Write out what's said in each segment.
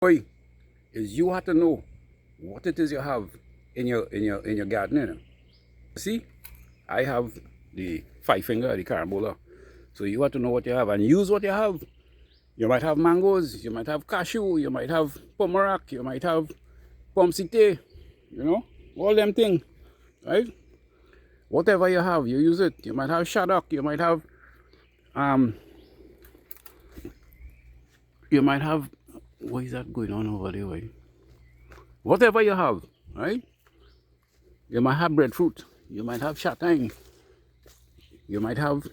Boy, is you have to know what it is you have in your garden. You know? See, I have the 5-finger, the carambola. So you have to know what you have and use what you have. You might have mangoes, you might have cashew, you might have pomerac, you might have pomsite, you know, all them things, right? Whatever you have, you use it. You might have shaddock, um, you might have, what is that going on over there? Right? Whatever you have, right? You might have breadfruit, you might have châtaigne, you might have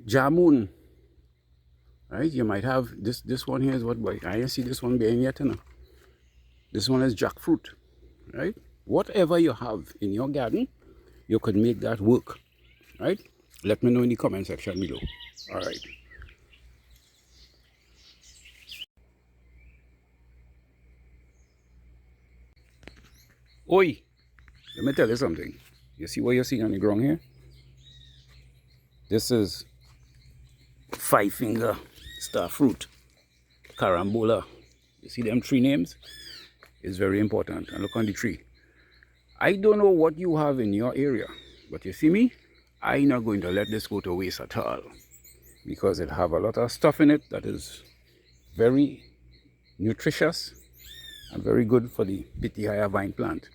jamun, right? You might have this one here is what, boy, I didn't see this one being yet, you know. This one is jackfruit, right? Whatever you have in your garden, you could make that work, right? Let me know in the comment section below. All right. Oi, let me tell you something. You see what you're seeing on the ground here? This is 5-finger star fruit, Carambola. You see them 3 names? It's very important. And look on the tree. I don't know what you have in your area, but you see me? I'm not going to let this go to waste at all, because it have a lot of stuff in it that is very nutritious and very good for the Pitahaya vine plant.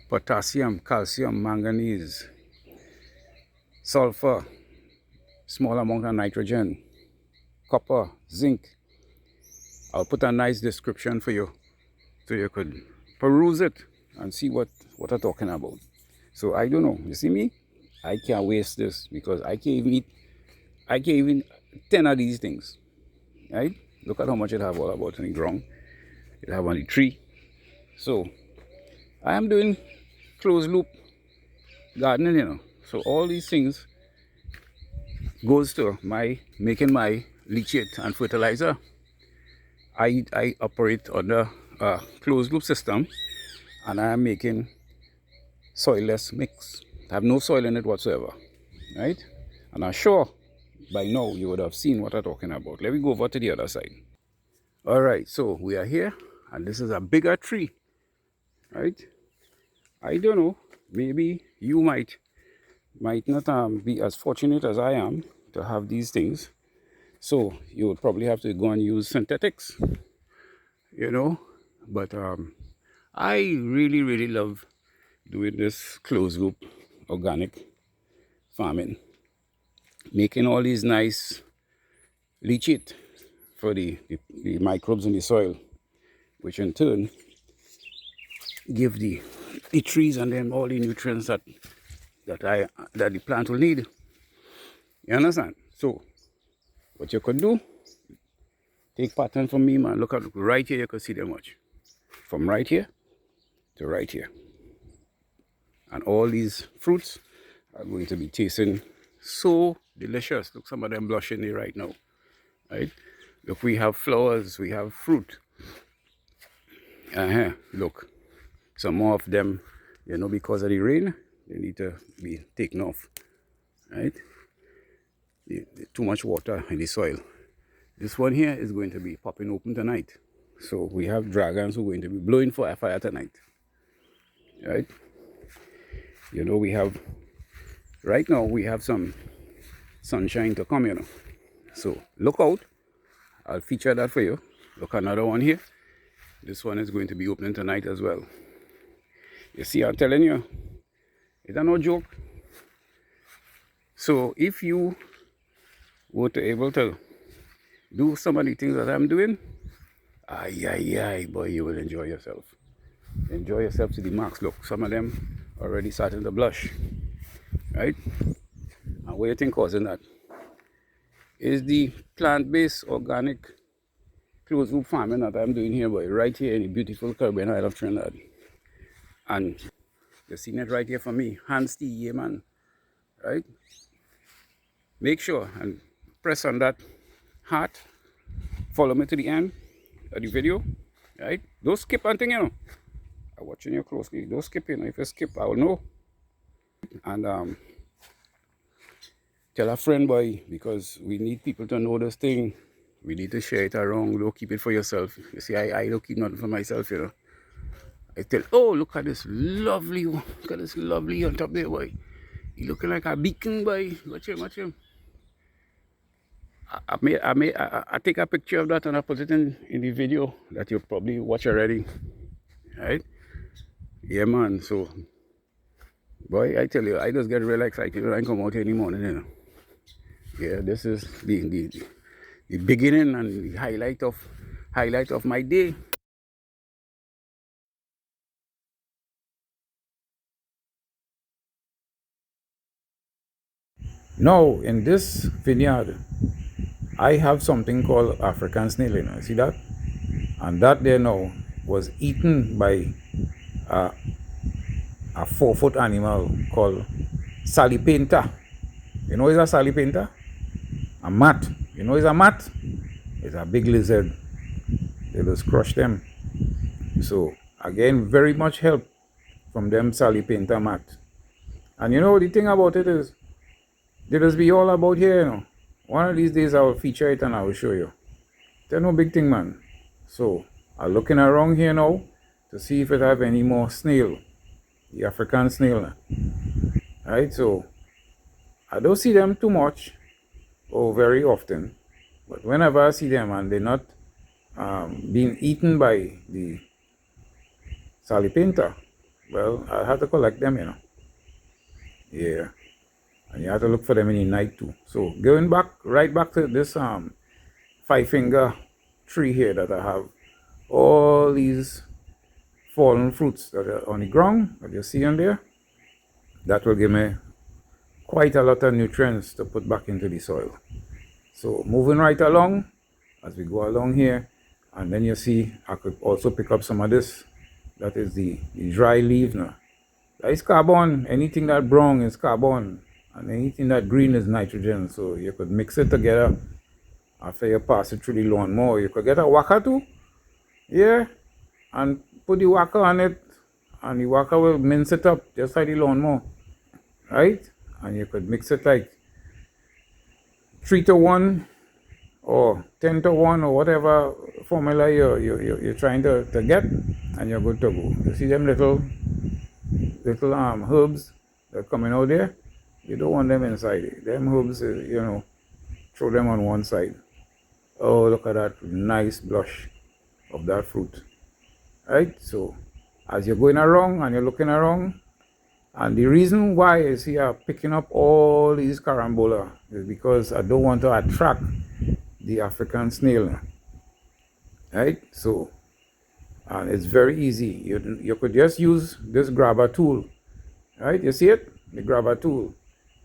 Potassium, calcium, manganese, sulfur, small amount of nitrogen, copper, zinc. I'll put a nice description for you so you could peruse it and see what I'm talking about. So I don't know. You see me? I can't waste this because I can't even eat 10 of these things. Right? Look at how much it have all about on the ground. It have on the tree. So I am doing closed loop gardening, you know. So all these things goes to my making my leachate and fertilizer. I operate under a closed loop system, and I am making soilless mix. I have no soil in it whatsoever, right? And I'm sure by now you would have seen what I'm talking about. Let me go over to the other side. All right, so we are here, and this is a bigger tree, right? I don't know, maybe you might not be as fortunate as I am to have these things. So you would probably have to go and use synthetics, you know. But I really love doing this closed loop organic farming, making all these nice leachate for the microbes in the soil, which in turn give the trees and them all the nutrients that the plant will need. You understand? So what you could do, take pattern from me, man. Look at right here, you can see them much. From right here to right here. And all these fruits are going to be tasting so delicious. Look, some of them blushing there right now. Right? Look, we have flowers, we have fruit. Look, some more of them, you know, because of the rain, they need to be taken off. Right? Too much water in the soil. This one here is going to be popping open tonight. So we have dragons who are going to be blowing for a fire tonight. Right? You know, right now we have some sunshine to come, you know. So look out. I'll feature that for you. Look, another one here. This one is going to be opening tonight as well. You see, I'm telling you, it's no joke. So if you were to able to do some of the things that I'm doing, boy, you will enjoy yourself. Enjoy yourself to the max. Look, some of them already starting to blush, right? And what do you think causing that? Is the plant-based organic closed loop farming that I'm doing here, boy, right here in the beautiful Caribbean Isle of Trinidad. And you've seen it right here for me, Hans T. Yeman, right? Make sure and press on that heart. Follow me to the end of the video, right? Don't skip anything, you know. I'm watching you closely. Don't skip, you know. If you skip, I will know. And tell a friend, boy, because we need people to know this thing We need to share it around. Don't keep it for yourself. You see, I don't keep nothing for myself, you know. I tell, oh, look at this lovely one. Look at this lovely on top there, boy. He looking like a beacon, boy. Watch him, watch him. I take a picture of that and I put it in the video that you probably watch already. Right? Yeah, man. So, boy, I tell you, I just get real excited when I come out here in the morning, you know. Yeah, this is the beginning and the highlight of my day. Now, in this vineyard, I have something called African snail, you know. See that? And that there now was eaten by a 4-foot animal called salipenta. You know what is a salipenta? A mat. You know what is a mat? It's a big lizard. They just crush them. So again, very much help from them salipenta mat. And you know the thing about it is, they just be all about here, you know. One of these days I will feature it and I will show you. They're no big thing, man. So I'm looking around here now to see if it have any more snail. The African snail. Right, so I don't see them too much or very often. But whenever I see them and they're not being eaten by the salipenta, well, I have to collect them, you know. Yeah. And you have to look for them in the night too. So going back, right back to this 5-finger tree here that I have all these fallen fruits that are on the ground that you see on there. That will give me quite a lot of nutrients to put back into the soil. So moving right along as we go along here, and then you see I could also pick up some of this. That is the dry leaf now. That is carbon. Anything that brown is carbon, and anything that green is nitrogen. So you could mix it together after you pass it through the lawnmower. You could get a waka too, yeah, and put the waka on it, and the waka will mince it up just like the lawnmower, right? And you could mix it like 3-to-1 or 10-to-1 or whatever formula you're trying to get, and you're good to go. You see them little herbs that are coming out there? You don't want them inside. Them herbs, you know, throw them on one side. Oh, look at that nice blush of that fruit. Right? So as you're going around and you're looking around, and the reason why is here picking up all these carambola is because I don't want to attract the African snail. Right? So, and it's very easy. You could just use this grabber tool. Right? You see it? The grabber tool.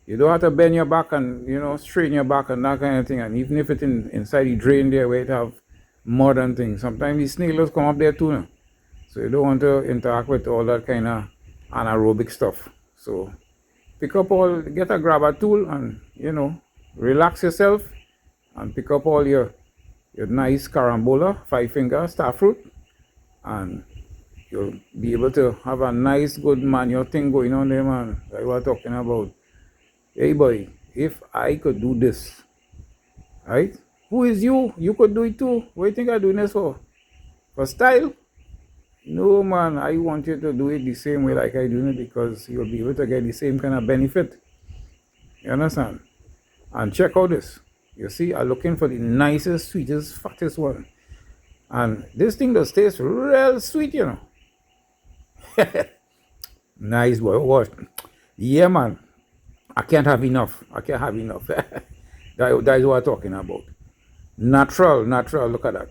You don't have to bend your back and, you know, straighten your back and that kind of thing. And even if it's inside the drain there where it have mud and things, sometimes the snails come up there too. Now. So you don't want to interact with all that kind of anaerobic stuff. So pick up get a grabber tool and, you know, relax yourself and pick up all your nice carambola, 5-finger star fruit, and you'll be able to have a nice good manual thing going on there, man. Like we're talking about. Hey boy, if I could do this, right? Who is you? You could do it too. What do you think I'm doing this for? For style? No, man, I want you to do it the same way like I do it, because you'll be able to get the same kind of benefit. You understand? And check out this. You see, I'm looking for the nicest, sweetest, fattest one. And this thing does taste real sweet, you know. Nice boy. What? Yeah, man. I can't have enough. I can't have enough. that is what I'm talking about. Natural. Look at that.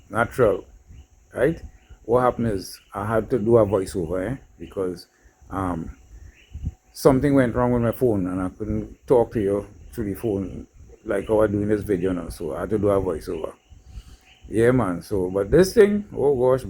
Natural. Right? What happened is I had to do a voiceover, because something went wrong with my phone and I couldn't talk to you through the phone like how I do in this video now. So I had to do a voiceover. Yeah, man. So, but this thing, oh gosh.